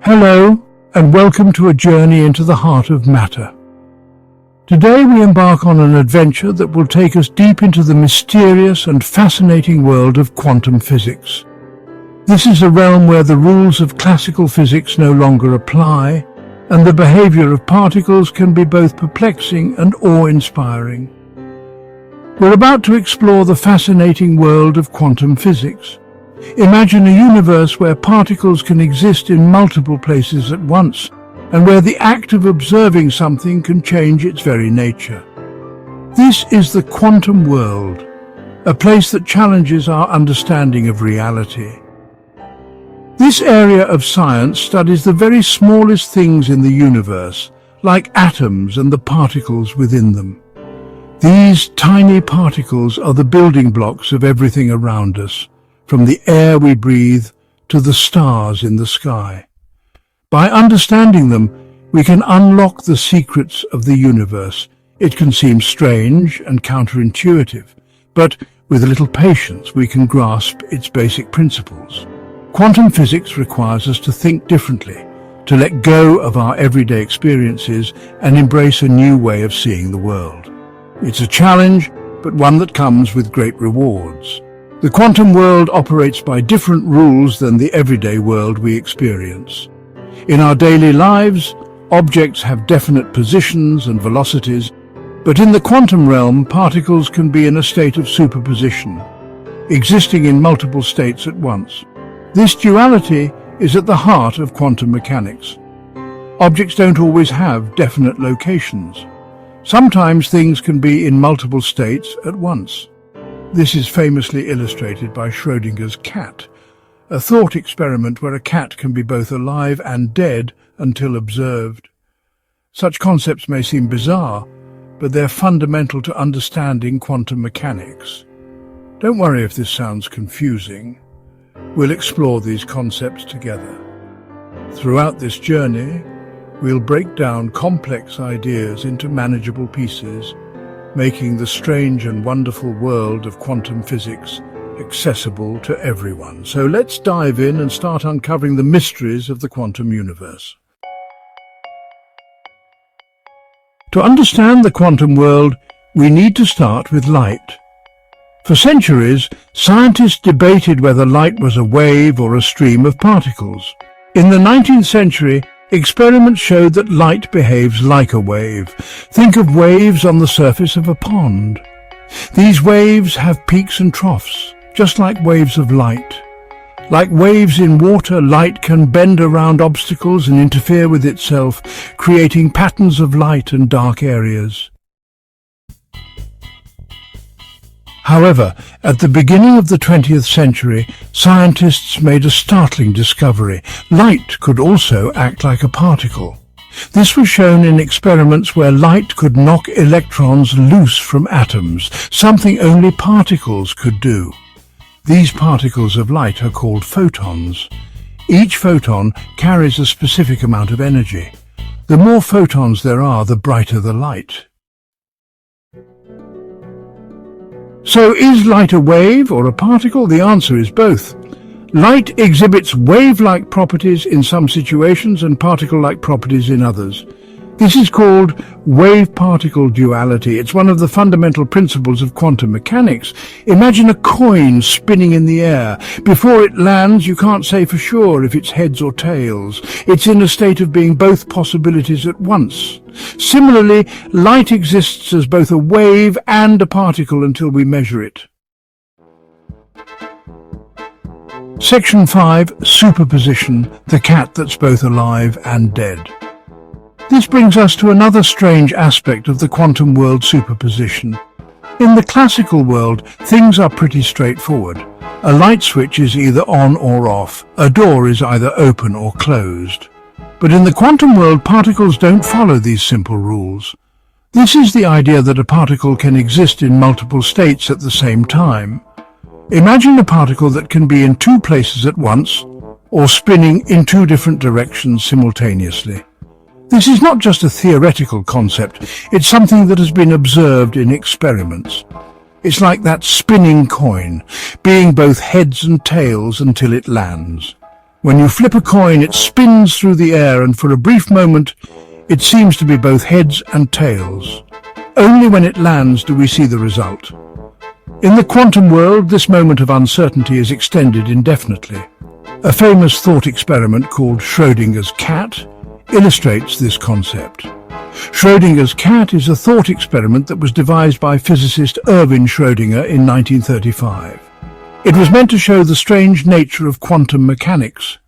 Hello, and welcome to a journey into the heart of matter. Today we embark on an adventure that will take us deep into the mysterious and fascinating world of quantum physics. This is a realm where the rules of classical physics no longer apply, and the behavior of particles can be both perplexing and awe-inspiring. We're about to explore the fascinating world of quantum physics. Imagine a universe where particles can exist in multiple places at once, and where the act of observing something can change its very nature. This is the quantum world, a place that challenges our understanding of reality. This area of science studies the very smallest things in the universe, like atoms and the particles within them. These tiny particles are the building blocks of everything around us, from the air we breathe to the stars in the sky. By understanding them, we can unlock the secrets of the universe. It can seem strange and counterintuitive, but with a little patience we can grasp its basic principles. Quantum physics requires us to think differently, to let go of our everyday experiences and embrace a new way of seeing the world. It's a challenge, but one that comes with great rewards. The quantum world operates by different rules than the everyday world we experience. In our daily lives, objects have definite positions and velocities, but in the quantum realm, particles can be in a state of superposition, existing in multiple states at once. This duality is at the heart of quantum mechanics. Objects don't always have definite locations. Sometimes things can be in multiple states at once. This is famously illustrated by Schrödinger's cat, a thought experiment where a cat can be both alive and dead until observed. Such concepts may seem bizarre, but they're fundamental to understanding quantum mechanics. Don't worry if this sounds confusing. We'll explore these concepts together. Throughout this journey, we'll break down complex ideas into manageable pieces, making the strange and wonderful world of quantum physics accessible to everyone. So let's dive in and start uncovering the mysteries of the quantum universe. To understand the quantum world, we need to start with light. For centuries, scientists debated whether light was a wave or a stream of particles. In the 19th century, experiments showed that light behaves like a wave. Think of waves on the surface of a pond. These waves have peaks and troughs, just like waves of light. Like waves in water, light can bend around obstacles and interfere with itself, creating patterns of light and dark areas. However, at the beginning of the 20th century, scientists made a startling discovery. Light could also act like a particle. This was shown in experiments where light could knock electrons loose from atoms, something only particles could do. These particles of light are called photons. Each photon carries a specific amount of energy. The more photons there are, the brighter the light. So is light a wave or a particle? The answer is both. Light exhibits wave-like properties in some situations and particle-like properties in others. This is called wave-particle duality. It's one of the fundamental principles of quantum mechanics. Imagine a coin spinning in the air. Before it lands, you can't say for sure if it's heads or tails. It's in a state of being both possibilities at once. Similarly, light exists as both a wave and a particle until we measure it. Section 5. Superposition, the cat that's both alive and dead. This brings us to another strange aspect of the quantum world: superposition. In the classical world, things are pretty straightforward. A light switch is either on or off. A door is either open or closed. But in the quantum world, particles don't follow these simple rules. This is the idea that a particle can exist in multiple states at the same time. Imagine a particle that can be in two places at once, or spinning in two different directions simultaneously. This is not just a theoretical concept, it's something that has been observed in experiments. It's like that spinning coin, being both heads and tails until it lands. When you flip a coin, it spins through the air, and for a brief moment, it seems to be both heads and tails. Only when it lands do we see the result. In the quantum world, this moment of uncertainty is extended indefinitely. A famous thought experiment called Schrödinger's cat illustrates this concept. Schrödinger's cat is a thought experiment that was devised by physicist Erwin Schrödinger in 1935. It was meant to show the strange nature of quantum mechanics.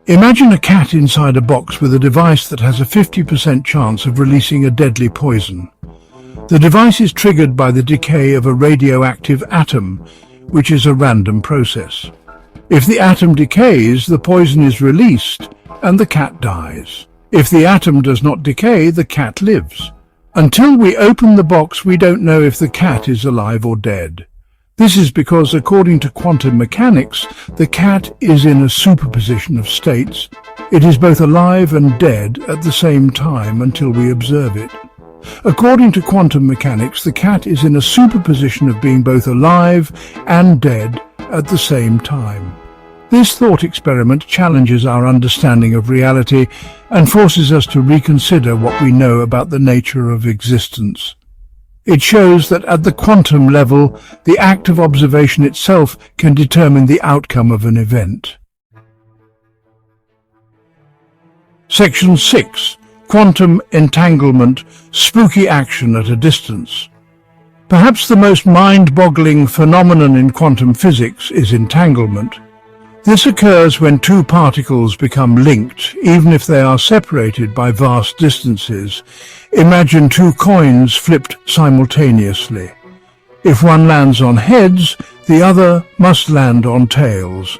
Imagine a cat inside a box with a device that has a 50% chance of releasing a deadly poison. The device is triggered by the decay of a radioactive atom, which is a random process. If the atom decays, the poison is released and the cat dies. If the atom does not decay, the cat lives. Until we open the box, we don't know if the cat is alive or dead. This is because, according to quantum mechanics, the cat is in a superposition of states. It is both alive and dead at the same time until we observe it. According to quantum mechanics, the cat is in a superposition of being both alive and dead at the same time. This thought experiment challenges our understanding of reality and forces us to reconsider what we know about the nature of existence. It shows that at the quantum level, the act of observation itself can determine the outcome of an event. Section 6. Quantum entanglement, spooky action at a distance. Perhaps the most mind-boggling phenomenon in quantum physics is entanglement. This occurs when two particles become linked, even if they are separated by vast distances. Imagine two coins flipped simultaneously. If one lands on heads, the other must land on tails.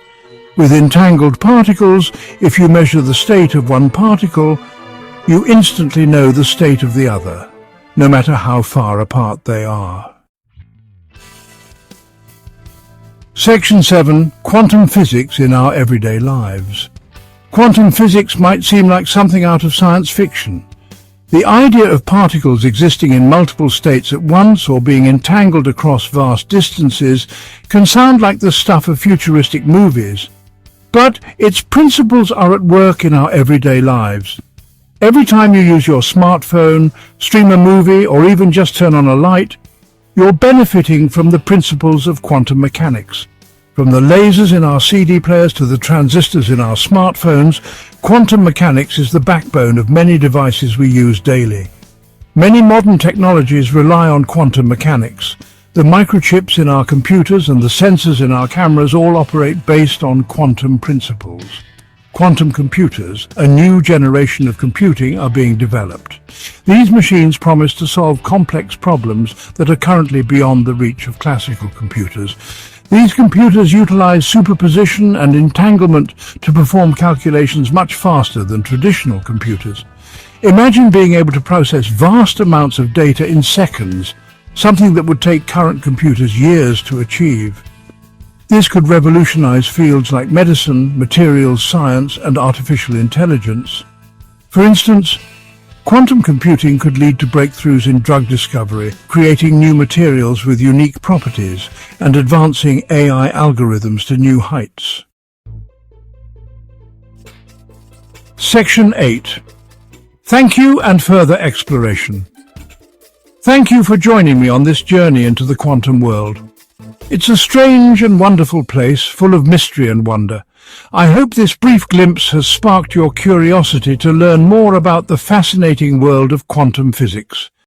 With entangled particles, if you measure the state of one particle, you instantly know the state of the other, no matter how far apart they are. Section 7. Quantum physics in our everyday lives. Quantum physics might seem like something out of science fiction. The idea of particles existing in multiple states at once or being entangled across vast distances can sound like the stuff of futuristic movies. But its principles are at work in our everyday lives. Every time you use your smartphone, stream a movie, or even just turn on a light, you're benefiting from the principles of quantum mechanics. From the lasers in our CD players to the transistors in our smartphones, quantum mechanics is the backbone of many devices we use daily. Many modern technologies rely on quantum mechanics. The microchips in our computers and the sensors in our cameras all operate based on quantum principles. Quantum computers, a new generation of computing, are being developed. These machines promise to solve complex problems that are currently beyond the reach of classical computers. These computers utilize superposition and entanglement to perform calculations much faster than traditional computers. Imagine being able to process vast amounts of data in seconds, something that would take current computers years to achieve. This could revolutionize fields like medicine, materials science, and artificial intelligence. For instance, quantum computing could lead to breakthroughs in drug discovery, creating new materials with unique properties, and advancing AI algorithms to new heights. Section 8. Thank you and further exploration. Thank you for joining me on this journey into the quantum world. It's a strange and wonderful place, full of mystery and wonder. I hope this brief glimpse has sparked your curiosity to learn more about the fascinating world of quantum physics.